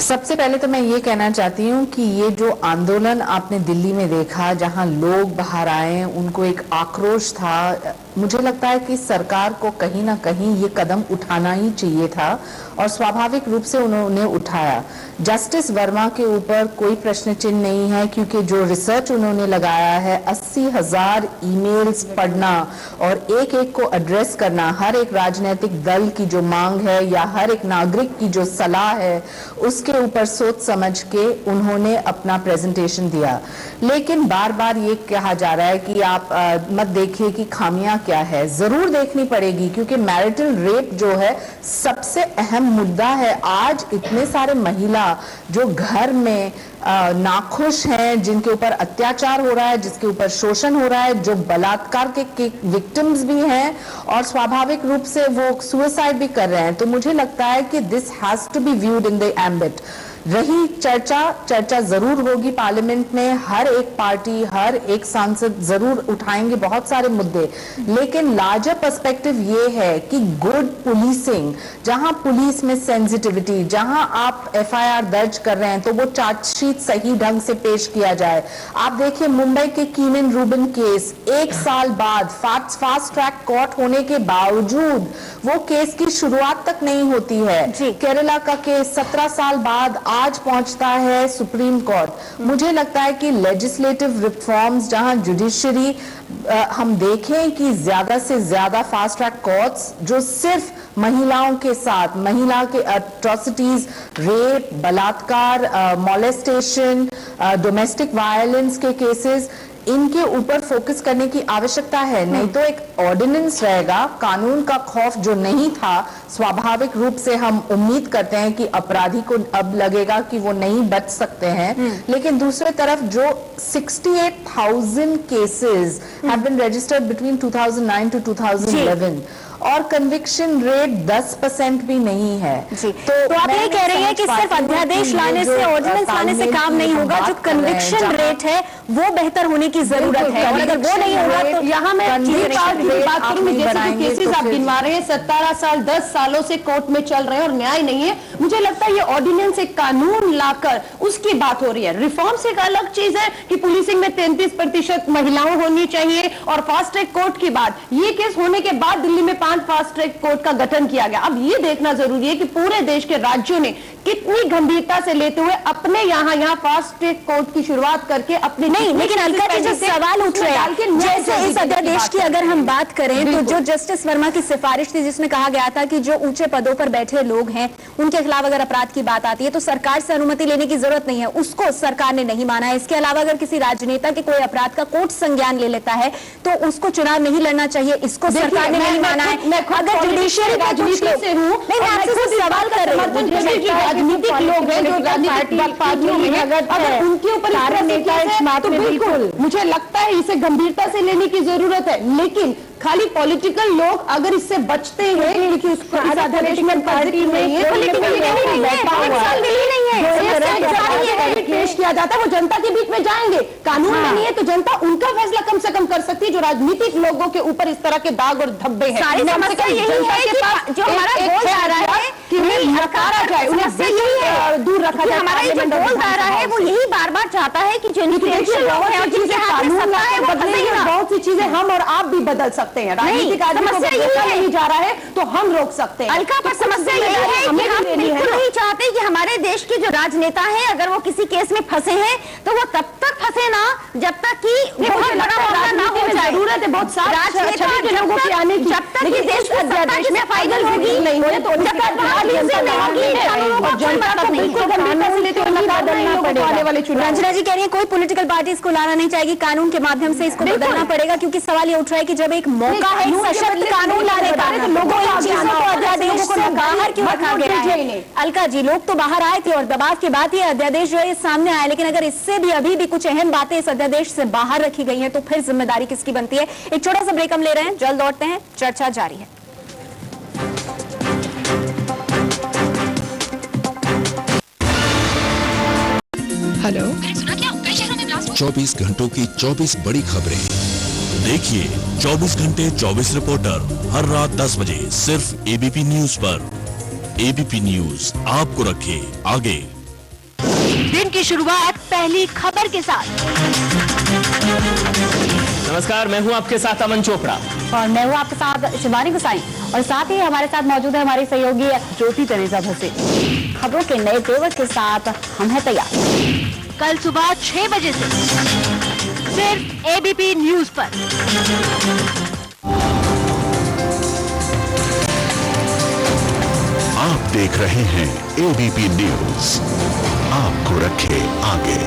सबसे पहले तो मैं ये कहना चाहती हूँ कि ये जो आंदोलन आपने दिल्ली में देखा, जहाँ लोग बाहर आए, उनको एक आक्रोश था, मुझे लगता है कि सरकार को कहीं ना कहीं ये कदम उठाना ही चाहिए था और स्वाभाविक रूप से उन्होंने उठाया। जस्टिस वर्मा के ऊपर कोई प्रश्न चिन्ह नहीं है, क्योंकि जो रिसर्च उन्होंने लगाया है, 80,000 ईमेल्स पढ़ना और एक एक को एड्रेस करना, हर एक राजनीतिक दल की जो मांग है या हर एक नागरिक की जो सलाह है, उसके ऊपर सोच समझ के उन्होंने अपना प्रेजेंटेशन दिया। लेकिन बार बार ये कहा जा रहा है कि आप मत देखिए कि खामियां क्या है। जरूर देखनी पड़ेगी, क्योंकि मैरिटल रेप जो है सबसे अहम मुद्दा है। आज इतने सारे महिला जो घर में नाखुश हैं, जिनके ऊपर अत्याचार हो रहा है, जिसके ऊपर शोषण हो रहा है, जो बलात्कार के विक्टिम्स भी हैं और स्वाभाविक रूप से वो सुसाइड भी कर रहे हैं। तो मुझे लगता है कि this has to be viewed in the ambit. रही चर्चा जरूर होगी पार्लियामेंट में, हर एक पार्टी, हर एक सांसद जरूर उठाएंगे बहुत सारे मुद्दे, लेकिन लार्जर पर्सपेक्टिव ये है कि गुड पुलिसिंग, जहां पुलिस में सेंसिटिविटी, जहां आप FIR दर्ज कर रहे हैं तो वो चार्जशीट सही ढंग से पेश किया जाए। आप देखिए मुंबई के कीनन रूबिन केस, 1 साल बाद फास्ट ट्रैक कोर्ट होने के बावजूद वो केस की शुरुआत तक नहीं होती है। केरला का केस 17 साल बाद आज पहुंचता है सुप्रीम कोर्ट। मुझे लगता है कि लेजिस्लेटिव रिफॉर्म्स, जहां जुडिशरी हम देखें कि ज्यादा से ज्यादा फास्ट ट्रैक कोर्ट्स जो सिर्फ महिलाओं के साथ, महिला के अट्रॉसिटीज, रेप, बलात्कार, मॉलेस्टेशन, डोमेस्टिक वायलेंस के केसेस, इनके ऊपर फोकस करने की आवश्यकता है। नहीं तो एक ऑर्डिनेंस रहेगा, कानून का खौफ जो नहीं था, स्वाभाविक रूप से हम उम्मीद करते हैं कि अपराधी को अब लगेगा कि वो नहीं बच सकते हैं। लेकिन दूसरी तरफ जो 68,000 cases have been registered between 2009 to 2011 और कन्विक्शन रेट 10% भी नहीं है। तो आप ये कह रही है कि सिर्फ अध्यादेश लाने से, ऑर्डिनेंस लाने से काम नहीं होगा, जो कन्विक्शन रेट है वो बेहतर होने की जरूरत है, और अगर वो नहीं होगा तो यहाँ मैं बात करूंगी, जैसे जो केसेस आप गिनवा रहे हैं 17 साल 10 सालों से कोर्ट में चल रहे हैं और न्याय नहीं है। मुझे लगता है ये ऑर्डिनेंस एक कानून लाकर उसकी बात हो रही है। रिफॉर्म्स एक अलग चीज है कि पुलिसिंग में 33% महिलाओं होनी चाहिए, और फास्ट ट्रैक कोर्ट की बात, ये केस होने के बाद दिल्ली में 5 फास्ट ट्रैक कोर्ट का गठन किया गया। अब ये देखना जरूरी है कि पूरे देश के राज्यों ने कितनी गंभीरता से लेते हुए अपने यहाँ फास्ट ट्रैक कोर्ट की शुरुआत करके अपने नहीं, लेकिन अलका जी जो सवाल उठ रहे हैं, जैसे इस अध्यादेश की अगर हम बात करें तो जो जस्टिस वर्मा की सिफारिश थी जिसमें कहा गया था कि जो ऊंचे पदों पर बैठे लोग हैं उनके खिलाफ अगर अपराध की बात आती है तो सरकार से अनुमति लेने की जरूरत नहीं है, उसको सरकार ने नहीं माना है। इसके अलावा अगर किसी राजनेता के कोई अपराध का कोर्ट संज्ञान ले लेता है तो उसको चुनाव नहीं लड़ना चाहिए, इसको सरकार ने नहीं माना है। अगर जुडिशियरी राजनीति से हूँ, मैं आपसे सवाल कर रही हूँ, राजनीतिक लोग हैं जो राजनीतिक पार्टियों में अगर उनके ऊपर तो बिल्कुल मुझे लगता है इसे गंभीरता से लेने की जरूरत है। लेकिन खाली पॉलिटिकल लोग अगर इससे बचते हैं, क्योंकि उसको पार्टी में नहीं है, पेश किया जाता है वो जनता के बीच में जाएंगे, कानून में नहीं है तो जनता उनका फैसला कम से कम कर सकती है। जो राजनीतिक लोगों के ऊपर इस तरह के दाग और धब्बे हैं, सारी समस्या यही है कि जो हमारा गोल दायरा है कि नकारा जाए, उन्हें दूर रखा जाए। हमारा ये जो गोल दायरा है वो यही बार बार चाहता है कि जो इन्फ्लुएंशियल लोग हैं जिनके हाथ में सत्ता है वो बदलेंगे ना। बहुत सी चीजें हम और आप भी बदल सकते हैं। राजनीतिक आदमी को बदलता नहीं जा रहा है तो हम रोक सकते हैं। अलका, पर समस्या यही है कि हम बिल्कुल नहीं चाहते कि हमारे देश के जो राजनेता हैं अगर वो किसी केस में फंसे हैं तो वो तब तक फंसे ना जब तक कि बहुत बड़ा मामला ना हो जाए। जरूरत है बहुत सारे लोगों के आने की, जब तक कि देश की सत्ता में फाइनल होगी नहीं है तो जब तक रंजना जी कह रही है कोई पॉलिटिकल पार्टी इसको लाना नहीं चाहेगी, कानून के माध्यम से इसको बदलना पड़ेगा, क्योंकि सवाल ये उठ रहा है कि जब एक मौका है सशक्त कानून लाने का तो लोगों इन चीजों को अध्यादेश से बाहर क्यों रखा गया है? अलका जी, लोग तो बाहर आए थे और दबाव के बाद ये अध्यादेश जो है सामने आया, लेकिन अगर इससे भी अभी भी कुछ अहम बातें इस अध्यादेश से बाहर रखी गई हैं तो फिर जिम्मेदारी किसकी बनती है? एक छोटा सा ब्रेक हम ले रहे हैं, जल्द लौटते हैं, चर्चा जारी है। हेलो, 24 घंटों की 24 बड़ी खबरें देखिए 24 घंटे 24 रिपोर्टर हर रात 10 बजे सिर्फ एबीपी न्यूज पर। एबीपी न्यूज आपको रखे आगे। दिन की शुरुआत पहली खबर के साथ। नमस्कार, मैं हूं आपके साथ अमन चोपड़ा और मैं हूं आपके साथ शिवानी गुसाई और साथ ही हमारे साथ मौजूद है हमारी सहयोगी ज्योति तरेजा भसे। खबरों के नए तेवर के साथ हम हैं तैयार। कल सुबह 6 बजे से सिर्फ एबीपी न्यूज पर। आप देख रहे हैं एबीपी न्यूज, आपको रखे आगे।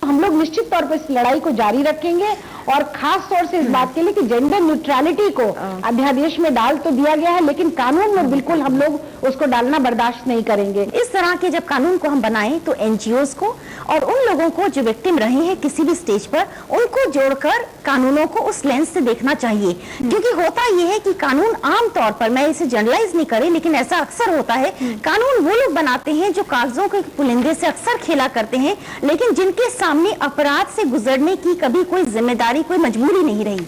हम लोग निश्चित तौर पर इस लड़ाई को जारी रखेंगे और खास तौर से इस बात के लिए कि जेंडर न्यूट्रलिटी को अध्यादेश में डाल तो दिया गया है लेकिन कानून में बिल्कुल हम लोग उसको डालना बर्दाश्त नहीं करेंगे। इस तरह के जब कानून को हम बनाएं तो एनजीओज को और उन लोगों को जो विक्टिम रहे हैं किसी भी स्टेज पर, उनको जोड़कर कानूनों को उस लेंस से देखना चाहिए। क्योंकि होता यह है कि कानून आमतौर पर, मैं इसे जनरलाइज नहीं करें लेकिन ऐसा अक्सर होता है, कानून वो लोग बनाते हैं जो कागजों के पुलिंदे से अक्सर खेला करते हैं लेकिन जिनके सामने अपराध से गुजरने की कभी कोई जिम्मेदारी, कोई मजबूरी नहीं रही।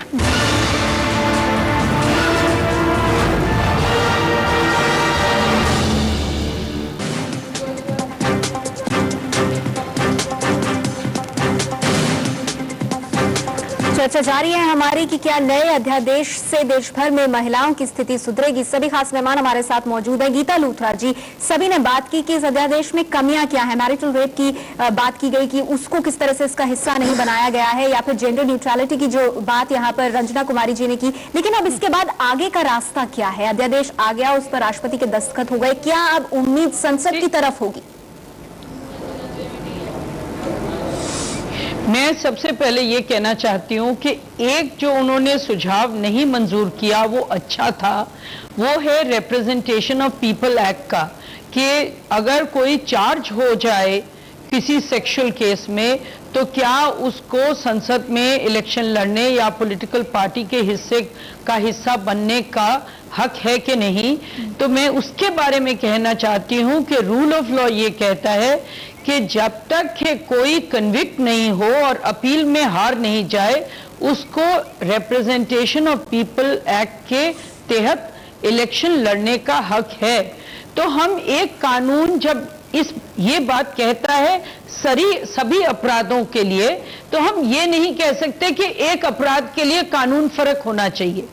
चर्चा जारी है हमारी कि क्या नए अध्यादेश से देश भर में महिलाओं की स्थिति सुधरेगी। सभी खास मेहमान हमारे साथ मौजूद है। गीता लूथरा जी, सभी ने बात की कि इस अध्यादेश में कमियां क्या है। मैरिटल रेप की बात की गई कि उसको किस तरह से इसका हिस्सा नहीं बनाया गया है, या फिर जेंडर न्यूट्रलिटी की जो बात यहाँ पर रंजना कुमारी जी ने की। लेकिन अब इसके बाद आगे का रास्ता क्या है? अध्यादेश आ गया, उस पर राष्ट्रपति के दस्तखत हो गए, क्या अब उम्मीद संसद की तरफ होगी? मैं सबसे पहले ये कहना चाहती हूँ कि एक जो उन्होंने सुझाव नहीं मंजूर किया वो अच्छा था, वो है रिप्रेजेंटेशन ऑफ पीपल एक्ट का, कि अगर कोई चार्ज हो जाए किसी सेक्सुअल केस में तो क्या उसको संसद में इलेक्शन लड़ने या पॉलिटिकल पार्टी के हिस्सा बनने का हक है कि नहीं। तो मैं उसके बारे में कहना चाहती हूँ कि रूल ऑफ लॉ ये कहता है कि जब तक कि कोई कन्विक्ट नहीं हो और अपील में हार नहीं जाए, उसको रिप्रेजेंटेशन ऑफ पीपल एक्ट के तहत इलेक्शन लड़ने का हक है। तो हम एक कानून जब ये बात कहता है सभी अपराधों के लिए, तो हम ये नहीं कह सकते कि एक अपराध के लिए कानून फर्क होना चाहिए।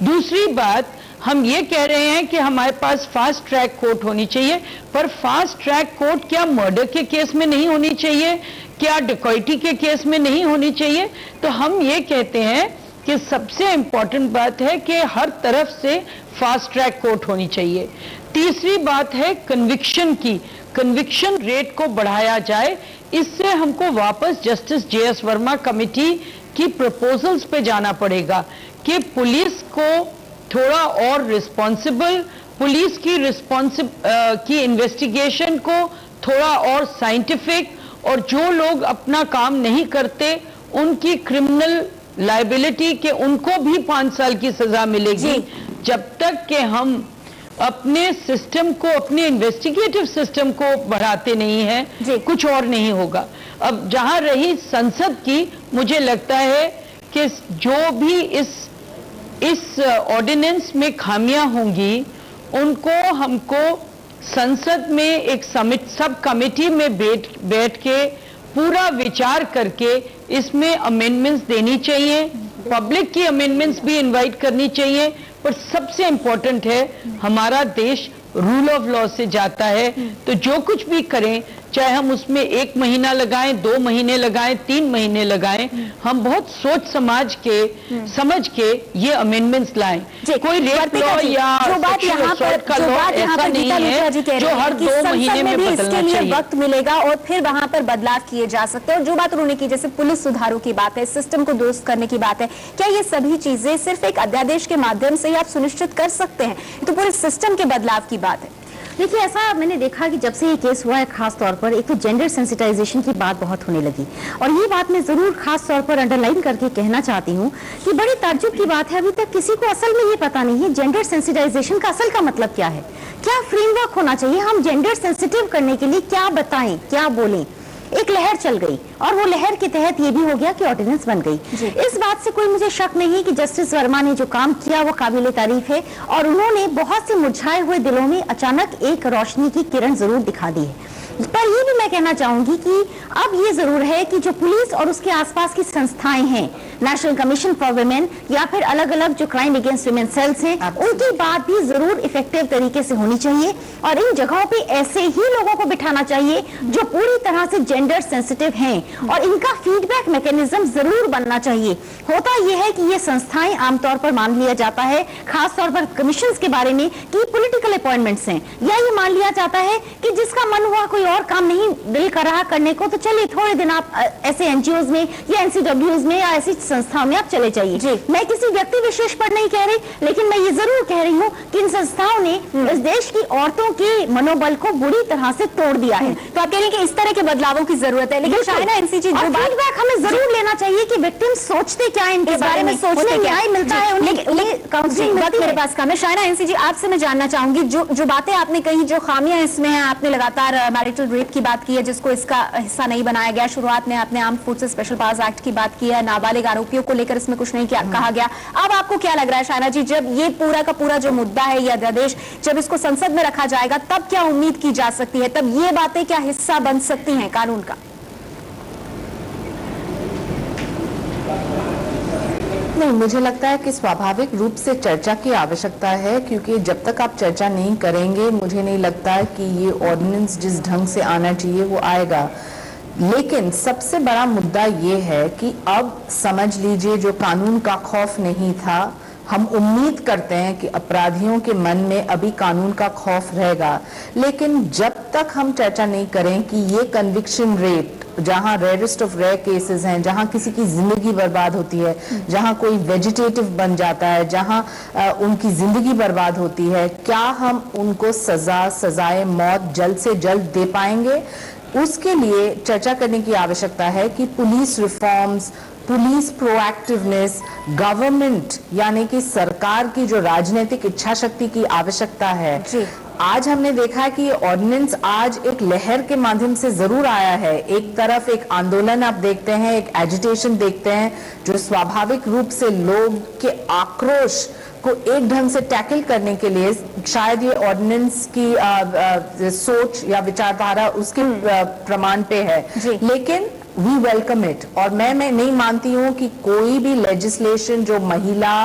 दूसरी बात, हम ये कह रहे हैं कि हमारे पास फास्ट ट्रैक कोर्ट होनी चाहिए, पर फास्ट ट्रैक कोर्ट क्या मर्डर के केस में नहीं होनी चाहिए? क्या डकैती के केस में नहीं होनी चाहिए? तो हम ये कहते हैं कि सबसे इंपॉर्टेंट बात है कि हर तरफ से फास्ट ट्रैक कोर्ट होनी चाहिए। तीसरी बात है कन्विक्शन की, कन्विक्शन रेट को बढ़ाया जाए। इससे हमको वापस जस्टिस जेएस वर्मा कमेटी की प्रपोजल्स पे जाना पड़ेगा कि पुलिस को थोड़ा और रिस्पॉन्सिबल, पुलिस की इन्वेस्टिगेशन को थोड़ा और साइंटिफिक, और जो लोग अपना काम नहीं करते उनकी क्रिमिनल लायबिलिटी के उनको भी 5 साल की सजा मिलेगी। जब तक कि हम अपने सिस्टम को, अपने इन्वेस्टिगेटिव सिस्टम को बढ़ाते नहीं हैं, कुछ और नहीं होगा। अब जहां रही संसद की, मुझे लगता है कि जो भी इस ऑर्डिनेंस में खामियां होंगी उनको हमको संसद में एक सब कमेटी में बैठ के पूरा विचार करके इसमें अमेंडमेंट्स देनी चाहिए, पब्लिक की अमेंडमेंट्स भी इनवाइट करनी चाहिए। पर सबसे इंपॉर्टेंट है, हमारा देश रूल ऑफ लॉ से जाता है, तो जो कुछ भी करें, चाहे हम उसमें 1 महीना लगाएं, 2 महीने लगाएं, 3 महीने लगाएं, हम बहुत सोच समझ के ये अमेंडमेंट्स लाएं। कोई रेप लॉ या सेक्सुअल असॉल्ट का लॉ ऐसा नहीं है जो हर 2 महीने में बदलना चाहिए। वक्त मिलेगा और फिर वहां पर बदलाव किए जा सकते हैं। और जो बात उन्होंने की, जैसे पुलिस सुधारों की बात है, सिस्टम को दुरुस्त करने की बात है, क्या ये सभी चीजें सिर्फ एक अध्यादेश के माध्यम से आप सुनिश्चित कर सकते हैं? तो पूरे सिस्टम के बदलाव की बात है। देखिए, ऐसा मैंने देखा कि जब से ये केस हुआ है, खास तौर पर एक तो जेंडर सेंसिटाइजेशन की बात बहुत होने लगी, और ये बात मैं जरूर खास तौर पर अंडरलाइन करके कहना चाहती हूँ कि बड़ी ताज्जुब की बात है, अभी तक किसी को असल में ये पता नहीं है जेंडर सेंसिटाइजेशन का असल का मतलब क्या है, क्या फ्रेमवर्क होना चाहिए, हम जेंडर सेंसिटिव करने के लिए क्या बताएं, क्या बोलें। एक लहर चल गई और वो लहर के तहत ये भी हो गया कि ऑर्डिनेंस बन गई। इस बात से कोई मुझे शक नहीं कि जस्टिस वर्मा ने जो काम किया वो काबिल तारीफ है, और उन्होंने बहुत से मुरझाए हुए दिलों में अचानक एक रोशनी की किरण जरूर दिखा दी है। पर ये भी मैं कहना चाहूंगी कि अब ये जरूर है कि जो पुलिस और उसके आसपास की संस्थाएं हैं, नेशनल कमीशन फॉर वुमेन या फिर अलग अलग जो क्राइम अगेंस्ट वुमेन सेल्स हैं, उनकी बात भी जरूर इफेक्टिव तरीके से होनी चाहिए, और इन जगहों पे ऐसे ही लोगों को बिठाना चाहिए जो पूरी तरह से जेंडर सेंसिटिव हैं, और इनका फीडबैक मैकेनिज्म जरूर बनना चाहिए। होता यह है कि ये संस्थाएं आमतौर पर मान लिया जाता है, खासतौर पर कमीशन के बारे में, कि पॉलिटिकल अपॉइंटमेंट्स हैं, या ये मान लिया जाता है कि जिसका मन हुआ कोई और काम नहीं दिल कर रहा करने को, तो चलिए थोड़े दिन आप ऐसे एनजीओज में या एनसीडब्ल्यूज में या ऐसी संस्थाओं में आप चले जाइए। मैं किसी व्यक्ति विशेष पर नहीं कह रही, लेकिन मैं ये जरूर कह रही हूँ कि इन संस्थाओं ने इस देश की औरतों के मनोबल को बुरी तरह से तोड़ दिया है। तो आप कह रही हैं कि इस तरह के बदलावों की जरूरत है, लेकिन शायना एनसीजी जो फीडबैक हमें जरूर लेना चाहिए कि विक्टिम सोचते क्या है, इनके बारे में सोचते क्या है, मिलता है उन्हें काउंसलिंग मेरे पास काम है। शायना एनसीजी, आपसे मैं जानना चाहूंगी, जो बातें आपने कही, जो खामियां इसमें हैं, आपने लगातार मैरिटल रेप की बात की है जिसको इसका हिस्सा नहीं बनाया गया, शुरुआत में आपने armed forces special powers act की बात की है, नाबालिग आरोपियों को लेकर इसमें कुछ नहीं कहा गया। अब आपको क्या लग रहा है शायना जी, जब ये पूरा का पूरा जो मुद्दा है, ये अध्यादेश जब इसको संसद में रखा जाएगा, तब क्या उम्मीद की जा सकती है, तब ये बातें क्या हिस्सा बन सकती हैं कानून का? नहीं, मुझे लगता है कि स्वाभाविक रूप से चर्चा की आवश्यकता है, क्योंकि जब तक आप चर्चा नहीं करेंगे, मुझे नहीं लगता है कि ये ऑर्डिनेंस जिस ढंग से आना चाहिए वो आएगा। लेकिन सबसे बड़ा मुद्दा ये है कि अब समझ लीजिए, जो कानून का खौफ नहीं था, हम उम्मीद करते हैं कि अपराधियों के मन में अभी कानून का खौफ रहेगा, लेकिन जब तक हम चर्चा नहीं करें कि ये कन्विक्शन रेट, जहां रेयरेस्ट ऑफ रेयर केसेस हैं, जहां किसी की जिंदगी बर्बाद होती है, जहां कोई वेजिटेटिव बन जाता है, जहां उनकी जिंदगी बर्बाद होती है, क्या हम उनको सजाए मौत जल्द से जल्द दे पाएंगे? उसके लिए चर्चा करने की आवश्यकता है कि police reforms, police proactiveness, government यानी कि सरकार की जो राजनीतिक इच्छा शक्ति की आवश्यकता है। आज हमने देखा है कि ये ऑर्डिनेंस आज एक लहर के माध्यम से जरूर आया है। एक तरफ एक आंदोलन आप देखते हैं, एक एजिटेशन देखते हैं, जो स्वाभाविक रूप से लोग के आक्रोश को एक ढंग से टैकल करने के लिए शायद ये ऑर्डिनेंस की सोच या विचारधारा उसके प्रमाण पे है, लेकिन वी वेलकम इट। और मैं नहीं मानती हूँ कि कोई भी लेजिस्लेशन जो महिला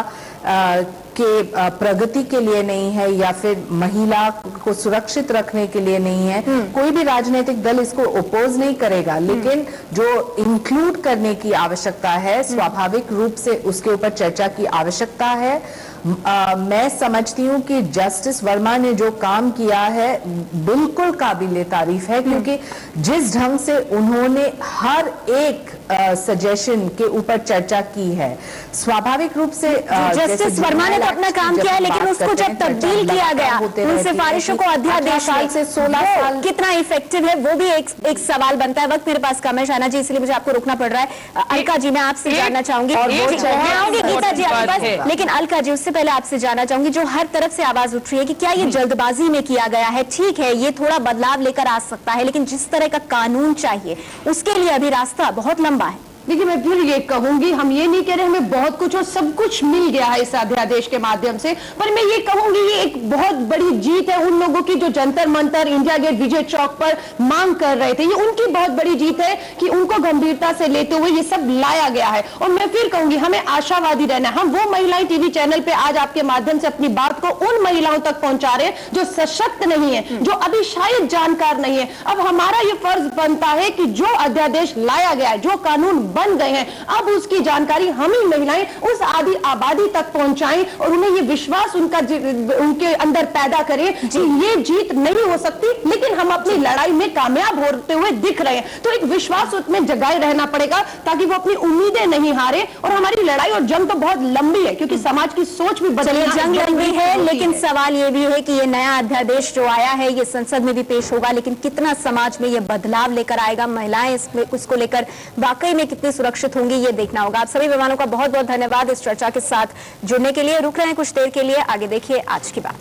के प्रगति के लिए नहीं है या फिर महिला को सुरक्षित रखने के लिए नहीं है, कोई भी राजनीतिक दल इसको ओपोज नहीं करेगा, लेकिन जो इंक्लूड करने की आवश्यकता है, स्वाभाविक रूप से उसके ऊपर चर्चा की आवश्यकता है। मैं समझती हूँ कि जस्टिस वर्मा ने जो काम किया है बिल्कुल काबिल तारीफ है, क्योंकि जिस ढंग से उन्होंने हर एक सजेशन के ऊपर चर्चा की है, स्वाभाविक रूप से जस्टिस वर्मा ने तो अपना काम किया है, लेकिन उसको जब तब्दील किया गया उन सिफारिशों को अध्यादेश साल से 16 साल कितना इफेक्टिव है, वो भी एक सवाल बनता है। वक्त मेरे पास कम है शाना जी, इसलिए मुझे आपको रुकना पड़ रहा है। अलका जी, मैं आपसे जानना चाहूंगी, गीता जी आपके पास, लेकिन अलका जी उससे पहले आपसे जानना चाहूंगी, जो हर तरफ से आवाज उठ रही है कि क्या ये जल्दबाजी में किया गया है? ठीक है, ये थोड़ा बदलाव लेकर आ सकता है, लेकिन जिस तरह का कानून चाहिए उसके लिए अभी रास्ता बहुत लंबा है। देखिए, मैं फिर ये कहूंगी, हम ये नहीं कह रहे हमें बहुत कुछ और सब कुछ मिल गया है इस अध्यादेश के माध्यम से, पर मैं ये कहूंगी ये एक बहुत बड़ी जीत है उन लोगों की जो जंतर मंतर, इंडिया गेट, विजय चौक पर मांग कर रहे थे। ये उनकी बहुत बड़ी जीत है कि उनको गंभीरता से लेते हुए ये सब लाया गया है। और मैं फिर कहूंगी हमें आशावादी रहना है। हम वो महिलाएं टीवी चैनल पे आज आपके माध्यम से अपनी बात को उन महिलाओं तक पहुंचा रहे हैं जो सशक्त नहीं है, जो अभी शायद जानकार नहीं है। अब हमारा ये फर्ज बनता है कि जो अध्यादेश लाया गया है, जो कानून बन गए हैं, अब उसकी जानकारी हम ही महिलाएं उस आदि आबादी तक पहुंचाएं और उन्हें ये विश्वास उनके अंदर पैदा करें कि ये जीत नहीं हो सकती, लेकिन हम अपनी लड़ाई में कामयाब होते हुए दिख रहे हैं। तो एक विश्वास उसमें जगाए रहना पड़ेगा ताकि वो अपनी उम्मीदें नहीं हारे। और हमारी लड़ाई और जंग तो बहुत लंबी है, क्योंकि समाज की सोच भी बदलनी जंग लंबी है, लेकिन सवाल ये भी है कि ये नया अध्यादेश जो आया है ये संसद में भी पेश होगा, लेकिन कितना समाज में ये बदलाव लेकर आएगा, महिलाएं इसको लेकर वाकई में कितनी सुरक्षित होंगी, ये देखना होगा। आप सभी मेहमानों का बहुत बहुत धन्यवाद इस चर्चा के साथ जुड़ने के लिए। रुक रहे हैं कुछ देर के लिए, आगे देखिए आज की बात।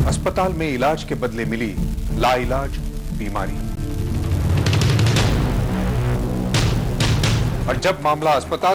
अस्पताल में इलाज के बदले मिली लाइलाज बीमारी, और जब मामला अस्पताल